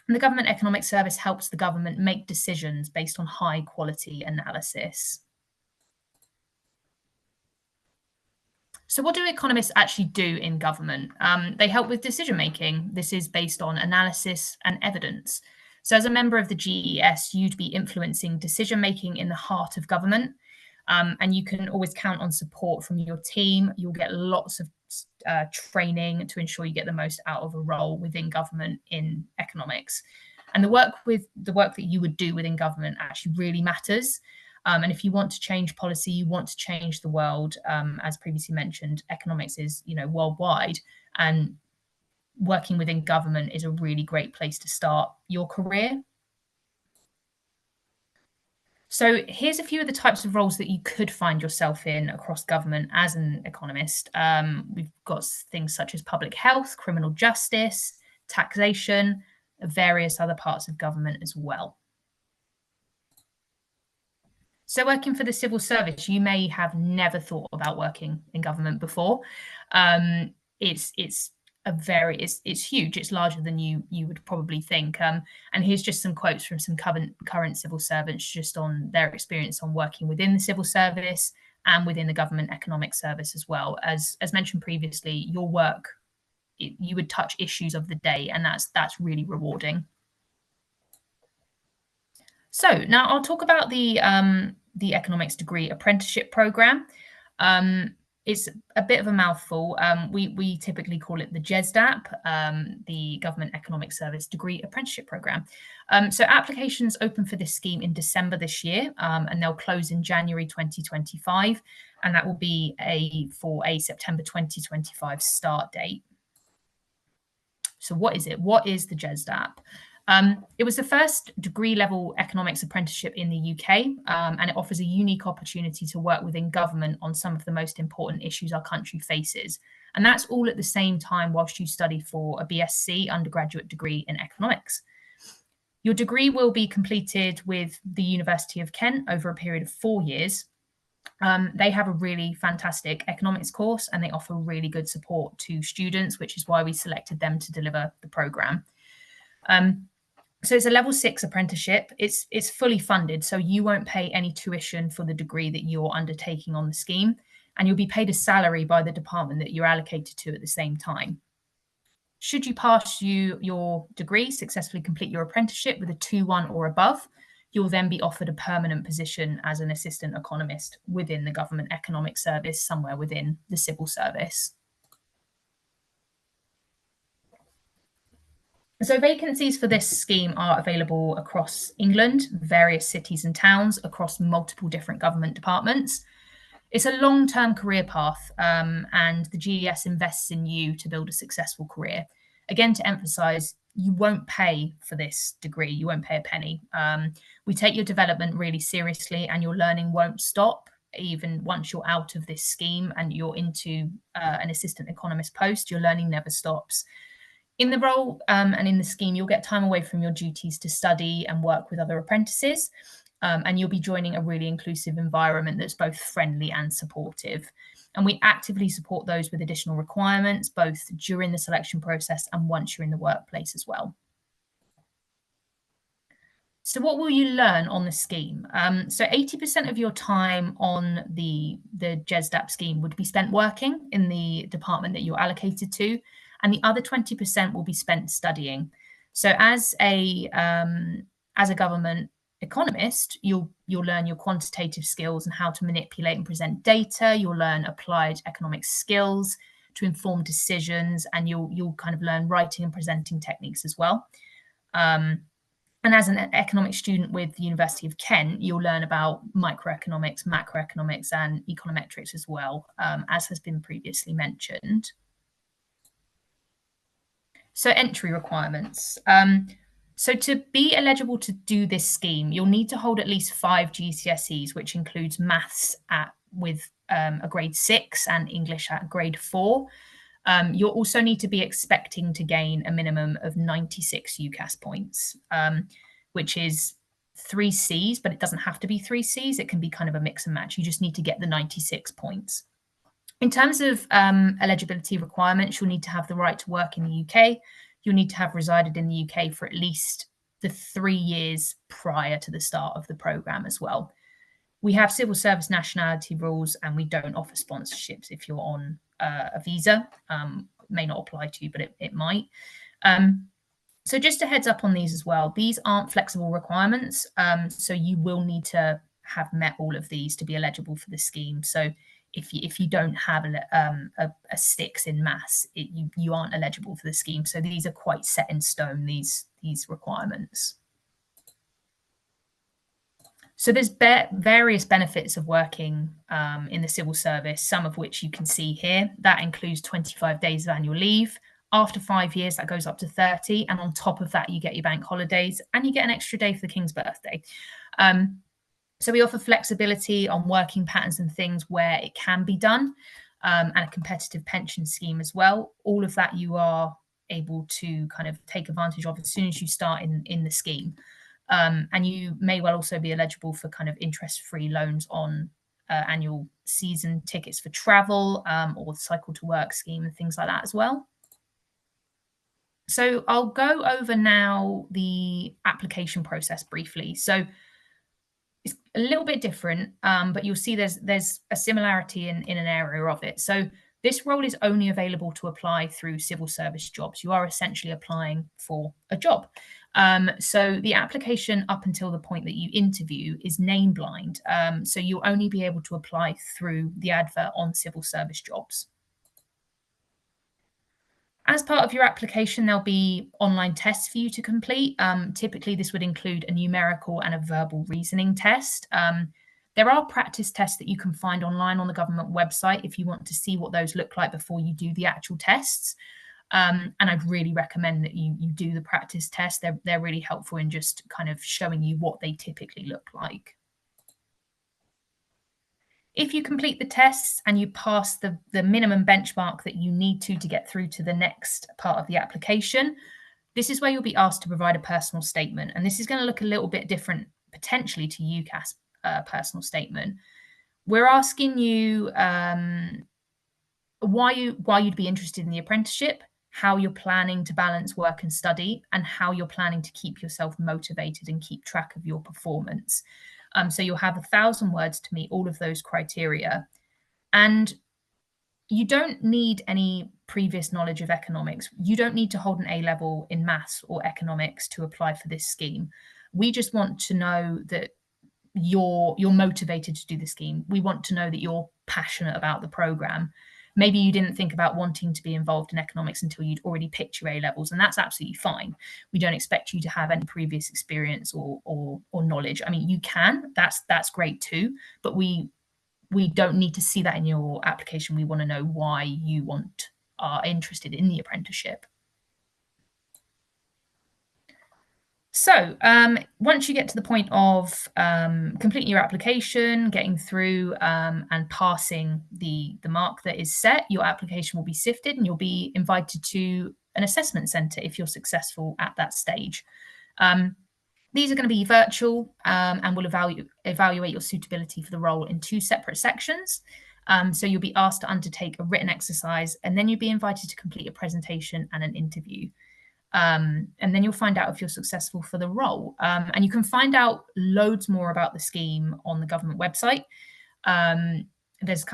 the Government Economic Service helps the government make decisions based on high quality analysis. So what do economists actually do in government? They help with decision making. This is based on analysis and evidence. So as a member of the GES, you'd be influencing decision making in the heart of government. And you can always count on support from your team. You'll get lots of training to ensure you get the most out of a role within government in economics. And the work that you would do within government actually really matters. And if you want to change policy, you want to change the world, as previously mentioned, economics is, worldwide, and working within government is a really great place to start your career. So here's a few of the types of roles that you could find yourself in across government as an economist. We've got things such as public health, criminal justice, taxation, various other parts of government as well. So working for the civil service, you may have never thought about working in government before. It's huge. It's larger than you would probably think. And here's just some quotes from some current civil servants just on their experience on working within the civil service and within the Government Economic Service as well. As mentioned previously, your work you would touch issues of the day, and that's really rewarding. So now I'll talk about the Economics Degree Apprenticeship Program. It's a bit of a mouthful. We typically call it the GESDAP, the Government Economic Service Degree Apprenticeship Program. So applications open for this scheme in December this year, and they'll close in January 2025, and that will be for a September 2025 start date. So what is it? What is the GESDAP? It was the first degree-level economics apprenticeship in the UK, and it offers a unique opportunity to work within government on some of the most important issues our country faces. And that's all at the same time whilst you study for a BSc undergraduate degree in economics. Your degree will be completed with the University of Kent over a period of 4 years. They have a really fantastic economics course, and they offer really good support to students, which is why we selected them to deliver the programme. So it's a level 6 apprenticeship. It's fully funded, so you won't pay any tuition for the degree that you're undertaking on the scheme, and you'll be paid a salary by the department that you're allocated to at the same time. Should you pass your degree, successfully complete your apprenticeship with a 2-1 or above, you'll then be offered a permanent position as an assistant economist within the Government Economic Service, somewhere within the civil service. So vacancies for this scheme are available across England, various cities and towns, across multiple different government departments. It's a long-term career path, and the GES invests in you to build a successful career. Again, to emphasise, you won't pay for this degree. You won't pay a penny. We take your development really seriously, and your learning won't stop even once you're out of this scheme and you're into an assistant economist post. Your learning never stops. In the role and in the scheme, you'll get time away from your duties to study and work with other apprentices, and you'll be joining a really inclusive environment that's both friendly and supportive. And we actively support those with additional requirements, both during the selection process and once you're in the workplace as well. So what will you learn on the scheme? So 80% of your time on the GESDAP scheme would be spent working in the department that you're allocated to, and the other 20% will be spent studying. So as a government economist, you'll learn your quantitative skills and how to manipulate and present data. You'll learn applied economics skills to inform decisions, and you'll kind of learn writing and presenting techniques as well. And as an economics student with the University of Kent, you'll learn about microeconomics, macroeconomics, and econometrics as well, as has been previously mentioned. So entry requirements. So to be eligible to do this scheme, you'll need to hold at least 5 GCSEs, which includes maths with a grade 6 and English at grade 4. You'll also need to be expecting to gain a minimum of 96 UCAS points, which is 3 Cs, but it doesn't have to be 3 Cs. It can be kind of a mix and match. You just need to get the 96 points. In terms of eligibility requirements, you'll need to have the right to work in the UK. You'll need to have resided in the UK for at least the 3 years prior to the start of the programme as well. We have civil service nationality rules, and we don't offer sponsorships if you're on a visa. It may not apply to you, but it might. So just a heads up on these as well. These aren't flexible requirements, so you will need to have met all of these to be eligible for the scheme. So if you don't have a 6 in maths, you aren't eligible for the scheme. So these are quite set in stone, these requirements. So there's various benefits of working in the civil service, some of which you can see here. That includes 25 days of annual leave. After 5 years, that goes up to 30. And on top of that, you get your bank holidays and you get an extra day for the King's birthday. So we offer flexibility on working patterns and things where it can be done, and a competitive pension scheme as well. All of that you are able to kind of take advantage of as soon as you start in the scheme. And you may well also be eligible for kind of interest-free loans on annual season tickets for travel, or the cycle to work scheme and things like that as well. So I'll go over now the application process briefly. So it's a little bit different, but you'll see there's a similarity in an area of it. So This role is only available to apply through civil service jobs. You are essentially applying for a job. So the application up until the point that you interview is name blind. So you'll only be able to apply through the advert on civil service jobs. As part of your application, there'll be online tests for you to complete. Typically, this would include a numerical and a verbal reasoning test. There are practice tests that you can find online on the government website if you want to see what those look like before you do the actual tests. And I'd really recommend that you do the practice tests. They're really helpful in just kind of showing you what they typically look like. If you complete the tests and you pass the minimum benchmark that you need to get through to the next part of the application, this is where you'll be asked to provide a personal statement. And this is going to look a little bit different potentially to UCAS personal statement. We're asking you why you'd be interested in the apprenticeship, how you're planning to balance work and study, and how you're planning to keep yourself motivated and keep track of your performance. So you'll have 1,000 words to meet all of those criteria. And you don't need any previous knowledge of economics. You don't need to hold an A-level in maths or economics to apply for this scheme. We just want to know that you're motivated to do the scheme. We want to know that you're passionate about the program. Maybe you didn't think about wanting to be involved in economics until you'd already picked your A-levels, and that's absolutely fine. We don't expect you to have any previous experience or knowledge. I mean, you can, that's great too, but we don't need to see that in your application. We want to know why you are interested in the apprenticeship. So once you get to the point of completing your application, getting through and passing the mark that is set, your application will be sifted and you'll be invited to an assessment centre if you're successful at that stage. These are going to be virtual and will evaluate your suitability for the role in 2 separate sections. So you'll be asked to undertake a written exercise, and then you'll be invited to complete a presentation and an interview. And then you'll find out if you're successful for the role. And you can find out loads more about the scheme on the government website. There's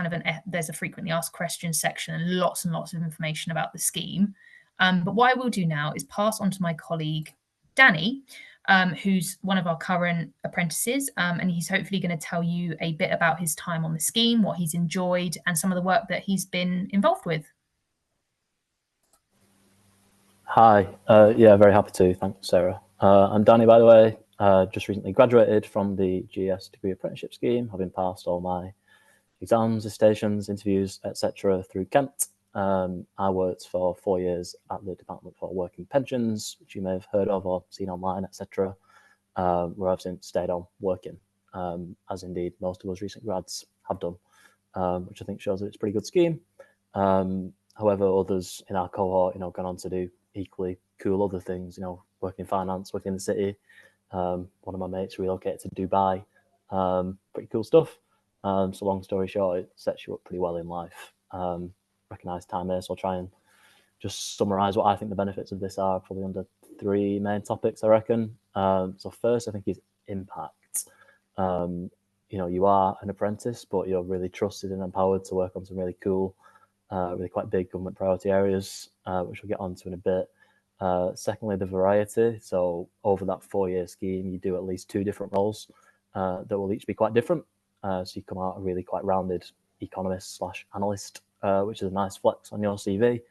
there's a frequently asked questions section and lots of information about the scheme. But what I will do now is pass on to my colleague, Danny, who's one of our current apprentices. And he's hopefully going to tell you a bit about his time on the scheme, what he's enjoyed, and some of the work that he's been involved with. Hi, yeah, very happy to. Thanks, Sarah. I'm Danny, by the way. Just recently graduated from the GS Degree Apprenticeship scheme, having passed all my exams, stations, interviews, etc. through Kent. I worked for 4 years at the Department for Work and Pensions, which you may have heard of or seen online, etc., where I've since stayed on working, as indeed most of us recent grads have done, which I think shows that it's a pretty good scheme. However, others in our cohort, gone on to do equally cool other things, working in finance, working in the city. One of my mates relocated to Dubai. Pretty cool stuff. So long story short, it sets you up pretty well in life. Recognise time here, so I'll try and just summarise what I think the benefits of this are, probably under 3 main topics, I reckon. So first, I think is impact. You are an apprentice, but you're really trusted and empowered to work on some really cool, really quite big government priority areas, which we'll get onto in a bit. Secondly, the variety. So over that 4-year scheme, you do at least 2 different roles that will each be quite different. So you come out a really quite rounded economist/analyst, which is a nice flex on your CV.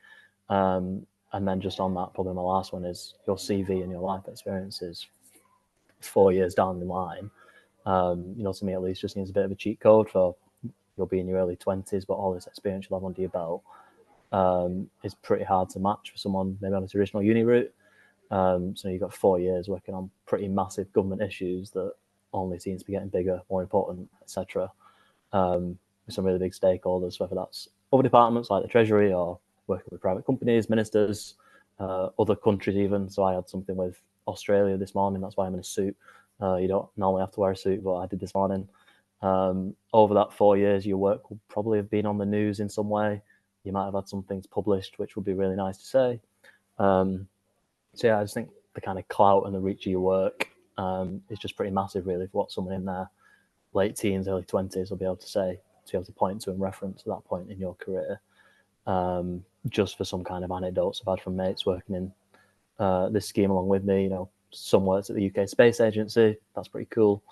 And then just on that, probably my last one is your CV and your life experiences 4 years down the line. To me at least, just needs a bit of a cheat code for you'll be in your early 20s, but all this experience you'll have under your belt is pretty hard to match for someone maybe on a traditional uni route. So you've got 4 years working on pretty massive government issues that only seems to be getting bigger, more important, etc. With some really big stakeholders, whether that's other departments like the Treasury or working with private companies, ministers, other countries even. So I had something with Australia this morning. That's why I'm in a suit. You don't normally have to wear a suit, but I did this morning. Over that 4 years, your work will probably have been on the news in some way. You might have had some things published, which would be really nice to say. So yeah, I just think the kind of clout and the reach of your work is just pretty massive, really, for what someone in their late teens, early 20s will be able to say, to be able to point to and reference at that point in your career. just for some kind of anecdotes I've had from mates working in this scheme along with me. You know, some works at the UK Space Agency. That's pretty cool.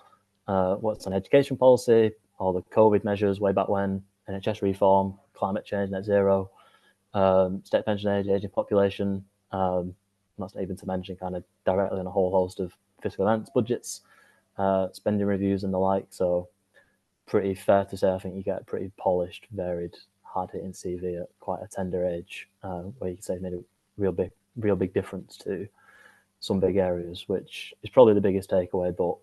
Works on education policy, all the COVID measures way back when, NHS reform, climate change, net zero, state pension age, aging population. That's not even to mention kind of directly on a whole host of fiscal events, budgets, spending reviews and the like. So pretty fair to say, I think you get a pretty polished, varied, hard-hitting CV at quite a tender age, where you can say made a real big difference to some big areas, which is probably the biggest takeaway. But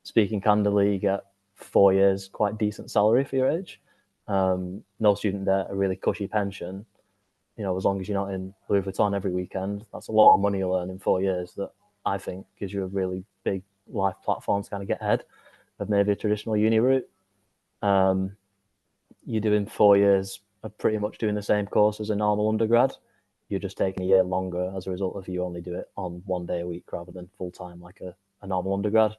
speaking candidly, you get 4 years quite decent salary for your age, no student debt, a really cushy pension. You know, as long as you're not in Louis Vuitton every weekend, that's a lot of money you'll earn in 4 years. That I think gives you a really big life platform to kind of get ahead of maybe a traditional uni route. You're doing 4 years of pretty much doing the same course as a normal undergrad. You're just taking a year longer as a result of you only do it on 1 day a week rather than full time like a normal undergrad.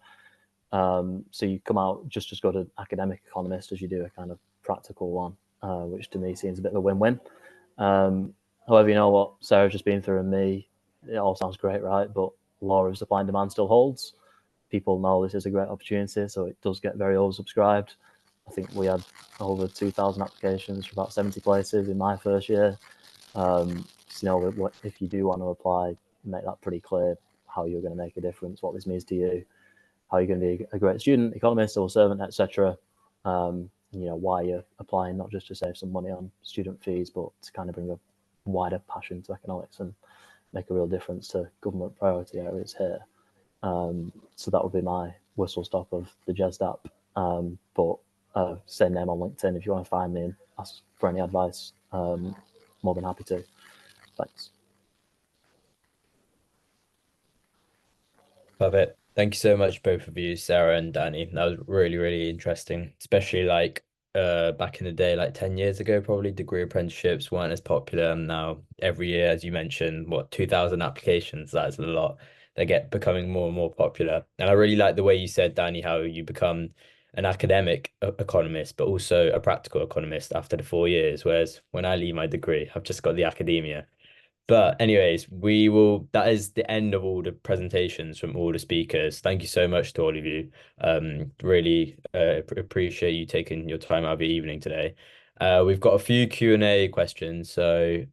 So you come out just as good an academic economist as you do a kind of practical one, which to me seems a bit of a win-win. However, you know what Sarah's just been through and me, it all sounds great, right? But law of supply and demand still holds. People know this is a great opportunity, so it does get very oversubscribed. I think we had over 2,000 applications for about 70 places in my first year. So, you know, if you do want to apply, make that pretty clear how you're going to make a difference, what this means to you, how you're going to be a great student, economist, civil servant, etc. You know, why you're applying, not just to save some money on student fees, but to kind of bring a wider passion to economics and make a real difference to government priority areas here. So that would be my whistle stop of the GESD app. But same name on LinkedIn if you want to find me and ask for any advice. More than happy to. Thanks. Perfect. Thank you so much, both of you, Sarah and Danny. That was really, really interesting, especially like back in the day, like 10 years ago, probably degree apprenticeships weren't as popular. And now every year, as you mentioned, 2,000 applications, that's a lot. They get becoming more and more popular. And I really like the way you said, Danny, how you become an academic economist, but also a practical economist after the 4 years. Whereas when I leave my degree, I've just got the academia. But anyways, that is the end of all the presentations from all the speakers. Thank you so much to all of you. Really appreciate you taking your time out of your evening today. We've got a few Q&A questions, so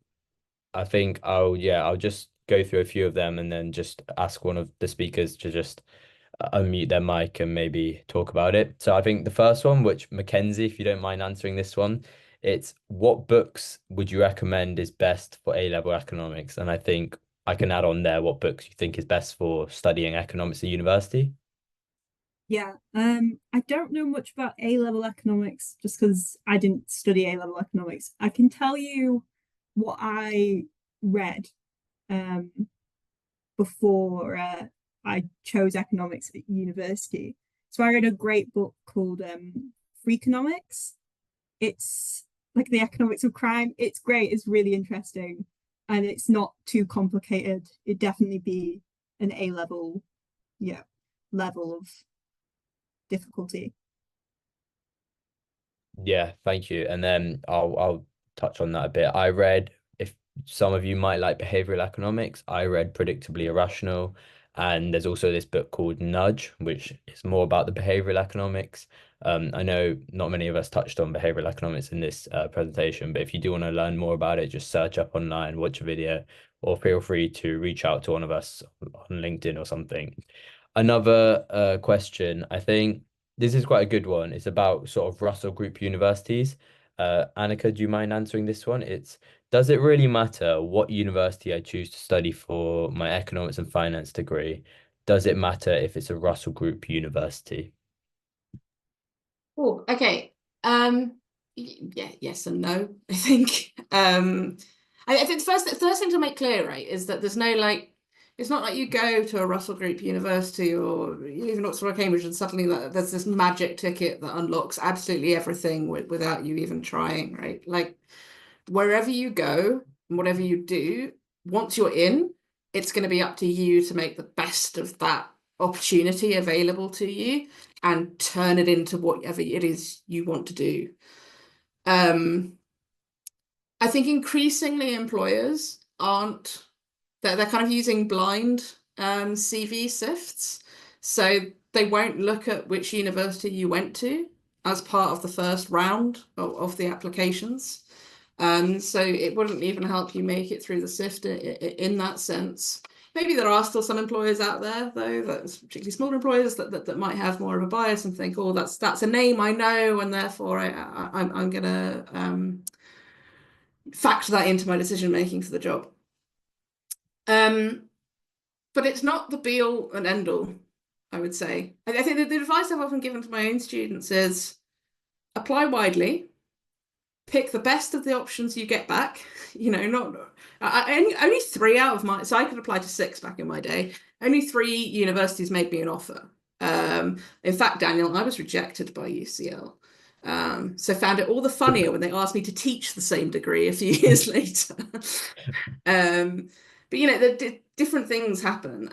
I think I'll just go through a few of them and then just ask one of the speakers to just unmute their mic and maybe talk about it. So I think the first one, which Mackenzie, if you don't mind answering this one, it's what books would you recommend is best for A-level economics? And I think I can add on there what books you think is best for studying economics at university. Yeah, I don't know much about A-level economics just because I didn't study A-level economics. I can tell you what I read before I chose economics at university. So I read a great book called Freakonomics. It's like the economics of crime. It's great. It's really interesting, and it's not too complicated. It'd definitely be an A-level, level of difficulty. Yeah, thank you. And then I'll touch on that a bit. I read, if some of you might like behavioral economics, I read Predictably Irrational. And there's also this book called Nudge, which is more about the behavioral economics. I know not many of us touched on behavioral economics in this presentation, but if you do want to learn more about it, just search up online, watch a video, or feel free to reach out to one of us on LinkedIn or something. Another question, I think this is quite a good one. It's about sort of Russell Group universities. Annika, do you mind answering this one? Does it really matter what university I choose to study for my economics and finance degree? Does it matter if it's a Russell Group university? Oh, okay. Yeah, yes and no, I think. I think the first thing to make clear, right, is that there's no it's not like you go to a Russell Group university or even Oxford or Cambridge and suddenly there's this magic ticket that unlocks absolutely everything without you even trying, right? Like wherever you go and whatever you do, once you're in, it's going to be up to you to make the best of that opportunity available to you and turn it into whatever it is you want to do. I think increasingly employers aren't, they're kind of using blind CV sifts. So they won't look at which university you went to as part of the first round of the applications. So it wouldn't even help you make it through the sift in that sense. Maybe there are still some employers out there, though, that's particularly smaller employers that might have more of a bias and think, oh, that's a name I know, and therefore I'm going to factor that into my decision making for the job. But it's not the be all and end all, I would say. I think the advice I've often given to my own students is apply widely, pick the best of the options you get back. You know, not only 3 out of my, so I could apply to 6 back in my day. Only 3 universities made me an offer. In fact, Daniel, I was rejected by UCL. So found it all the funnier when they asked me to teach the same degree a few years later. But you know, different things happen.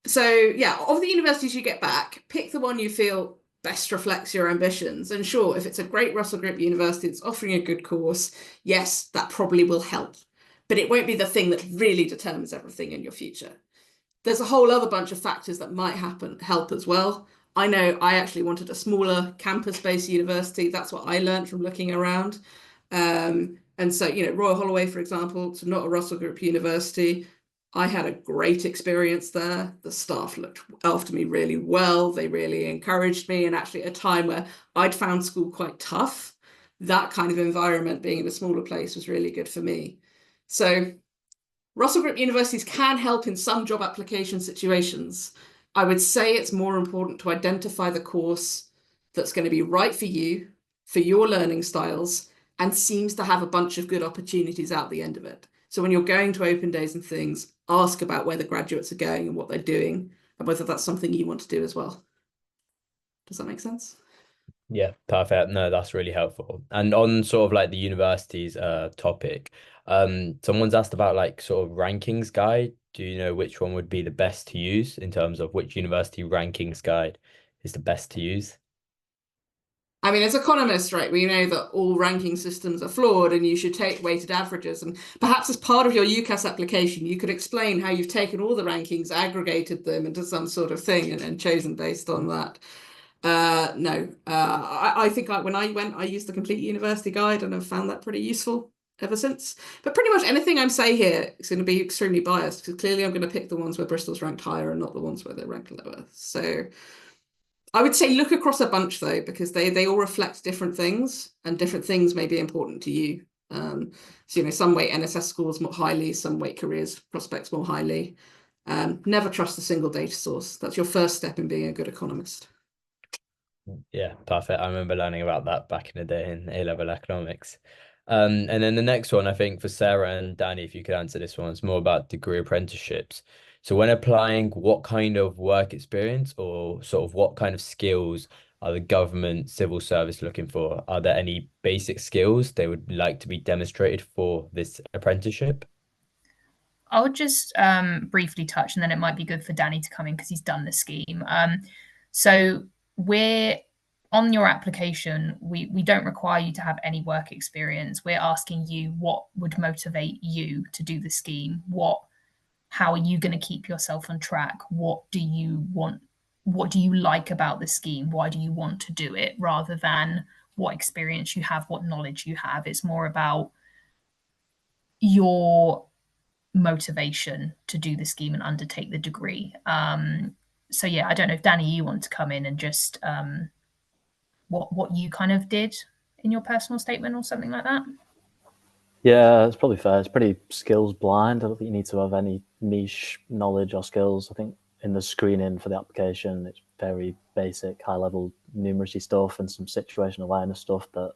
So yeah, of the universities you get back, pick the one you feel best reflects your ambitions. And sure, if it's a great Russell Group university that's offering a good course, yes, that probably will help. But it won't be the thing that really determines everything in your future. There's a whole other bunch of factors that might help as well. I know I actually wanted a smaller campus-based university. That's what I learned from looking around. And so, you know, Royal Holloway, for example, it's not a Russell Group university. I had a great experience there. The staff looked after me really well. They really encouraged me. And actually at a time where I'd found school quite tough, that kind of environment, being in a smaller place, was really good for me. So Russell Group universities can help in some job application situations. I would say it's more important to identify the course that's going to be right for you, for your learning styles, and seems to have a bunch of good opportunities out the end of it. So when you're going to open days and things, ask about where the graduates are going and what they're doing, and whether that's something you want to do as well. Does that make sense? Yeah, perfect. No, that's really helpful. And on sort of like the university's topic, someone's asked about like sort of rankings guide. Do you know which one would be the best to use in terms of which university rankings guide is the best to use? I mean, as economists, right, we know that all ranking systems are flawed and you should take weighted averages. And perhaps as part of your UCAS application, you could explain how you've taken all the rankings, aggregated them into some sort of thing and chosen based on that. No, I think when I went, I used the complete university guide and I've found that pretty useful ever since. But pretty much anything I'm saying here is going to be extremely biased, because clearly I'm going to pick the ones where Bristol's ranked higher and not the ones where they're ranked lower. So I would say look across a bunch though, because they all reflect different things, and different things may be important to you. So, you know, some weight NSS scores more highly, some weight careers prospects more highly. Never trust a single data source. That's your first step in being a good economist. Yeah, perfect. I remember learning about that back in the day in A-level economics. And then the next one, I think for Sarah and Danny, if you could answer this one, it's more about degree apprenticeships. So when applying, what kind of work experience or sort of what kind of skills are the government civil service looking for? Are there any basic skills they would like to be demonstrated for this apprenticeship? I'll just briefly touch, and then it might be good for Danny to come in because he's done the scheme. So we're on your application, we don't require you to have any work experience. We're asking you what would motivate you to do the scheme. How are you going to keep yourself on track? What do you want? What do you like about the scheme? Why do you want to do it? Rather than what experience you have, what knowledge you have. It's more about your motivation to do the scheme and undertake the degree. So yeah, I don't know if Danny, you want to come in and just what you kind of did in your personal statement or something like that. Yeah, it's probably fair. It's pretty skills blind. I don't think you need to have any niche knowledge or skills. I think in the screening for the application, it's very basic, high level numeracy stuff and some situational awareness stuff that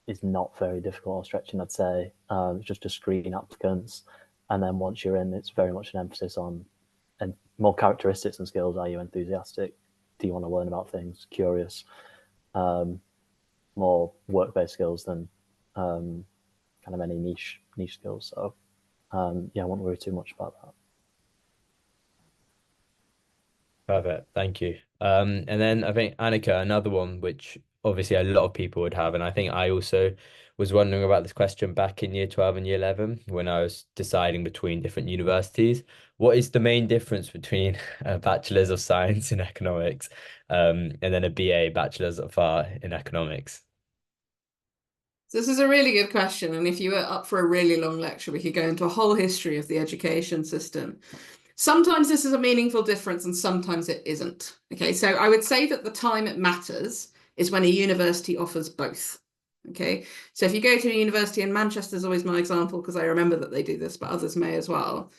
is not very difficult or stretching, I'd say. It's just to screen applicants. And then once you're in, it's very much an emphasis on and more characteristics and skills. Are you enthusiastic? Do you want to learn about things? Curious? More work-based skills than kind of any niche skills. So yeah, I won't worry too much about that. Perfect, thank you. And then I think Annika, another one which obviously a lot of people would have. And I think I also was wondering about this question back in year 12 and year 11 when I was deciding between different universities. What is the main difference between a Bachelor's of Science in Economics and then a BA, Bachelor's of Art in Economics? This is a really good question. And if you were up for a really long lecture, we could go into a whole history of the education system. Sometimes this is a meaningful difference and sometimes it isn't. Okay, so I would say that the time it matters is when a university offers both. Okay, so if you go to a university, and Manchester is always my example because I remember that they do this, but others may as well.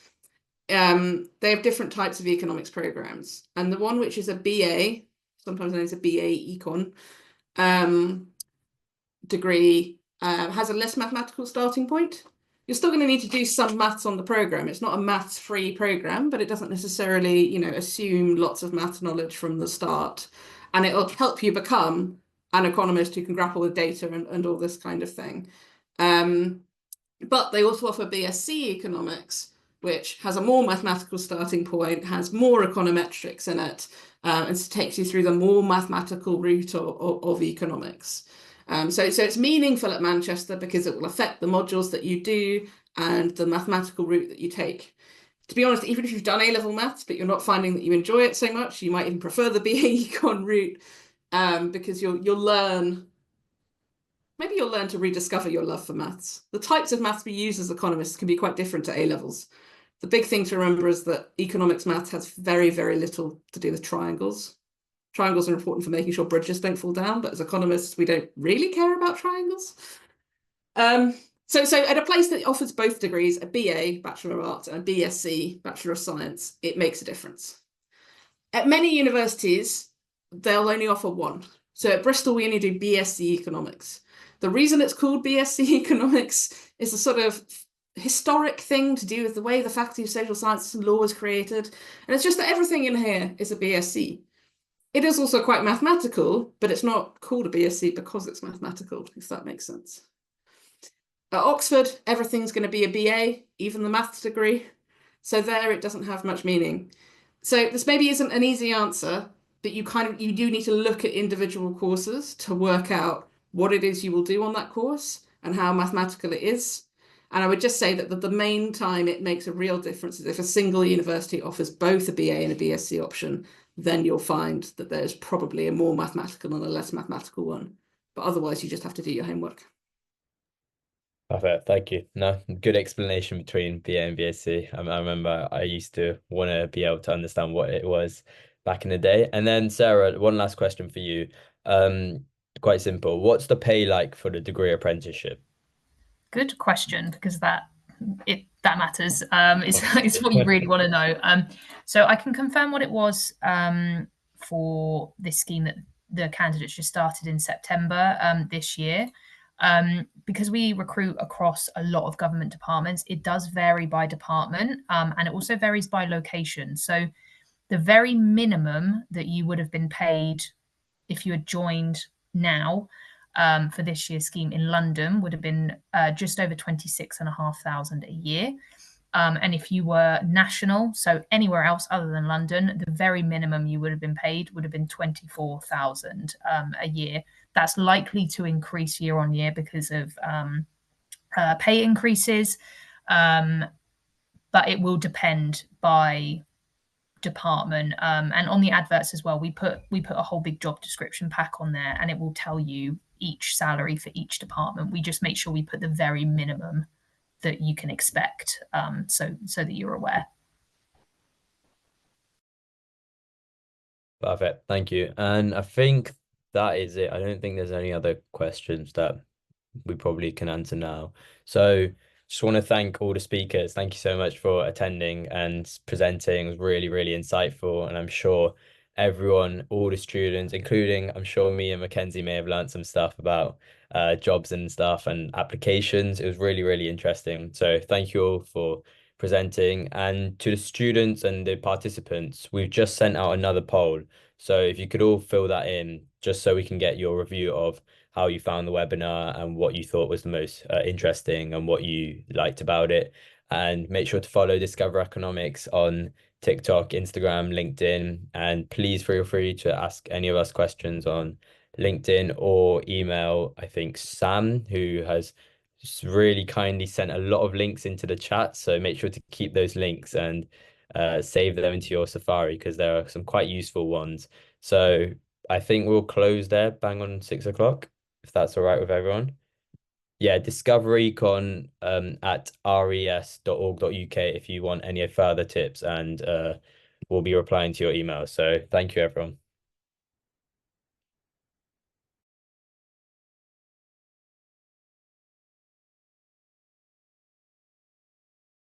They have different types of economics programs. And the one which is a BA, sometimes known as a BA Econ degree, has a less mathematical starting point. You're still going to need to do some maths on the program. It's not a maths-free program, but it doesn't necessarily, you know, assume lots of math knowledge from the start. And it'll help you become an economist who can grapple with data and all this kind of thing. But they also offer BSc economics, which has a more mathematical starting point, has more econometrics in it, and takes you through the more mathematical route of economics. So it's meaningful at Manchester because it will affect the modules that you do and the mathematical route that you take. To be honest, even if you've done A-level maths, but you're not finding that you enjoy it so much, you might even prefer the BA Econ route because you'll learn, maybe you'll learn to rediscover your love for maths. The types of maths we use as economists can be quite different to A-levels. The big thing to remember is that economics maths has very, very little to do with triangles. Triangles are important for making sure bridges don't fall down, but as economists, we don't really care about triangles. So at a place that offers both degrees, a BA, Bachelor of Arts, and a BSc, Bachelor of Science, it makes a difference. At many universities, they'll only offer one. So at Bristol, we only do BSc Economics. The reason it's called BSc Economics is a sort of historic thing to do with the way the Faculty of Social Sciences and Law was created. And it's just that everything in here is a BSc. It is also quite mathematical, but it's not called a BSc because it's mathematical, if that makes sense. At Oxford, everything's going to be a BA, even the maths degree. So there, it doesn't have much meaning. So this maybe isn't an easy answer, but you do need to look at individual courses to work out what it is you will do on that course and how mathematical it is. And I would just say that the main time it makes a real difference is if a single university offers both a BA and a BSc option, then you'll find that there's probably a more mathematical and a less mathematical one. But otherwise, you just have to do your homework. Perfect, thank you. No, good explanation between BA and BSc. I remember I used to want to be able to understand what it was back in the day. And then Sarah, one last question for you. Quite simple. What's the pay like for the degree apprenticeship? Good question, because that matters. It's what you really want to know. So I can confirm what it was for this scheme that the candidates just started in September this year. Because we recruit across a lot of government departments, it does vary by department, and it also varies by location. So the very minimum that you would have been paid if you had joined now for this year's scheme in London would have been just over 26,500 a year. And if you were national, so anywhere else other than London, the very minimum you would have been paid would have been 24,000 a year. That's likely to increase year on year because of pay increases, but it will depend by department, and on the adverts as well. We put a whole big job description pack on there, and it will tell you each salary for each department. We just make sure we put the very minimum that you can expect, so that you're aware. Perfect, thank you. And I think that is it. I don't think there's any other questions that we probably can answer now. So just want to thank all the speakers. Thank you so much for attending and presenting. It was really, really insightful. And I'm sure everyone, all the students, including, I'm sure me and Mackenzie may have learned some stuff about jobs and stuff and applications. It was really, really interesting. So thank you all for presenting. And to the students and the participants, we've just sent out another poll. So if you could all fill that in, just so we can get your review of how you found the webinar and what you thought was the most interesting and what you liked about it. And make sure to follow Discover Economics on TikTok, Instagram, LinkedIn, and please feel free to ask any of us questions on LinkedIn or email, I think, Sam, who has just really kindly sent a lot of links into the chat. So make sure to keep those links and save them into your Safari because there are some quite useful ones. So I think we'll close there, bang on 6 o'clock, if that's all right with everyone. Yeah, discoverycon at res.org.uk if you want any further tips, and we'll be replying to your email. So thank you, everyone.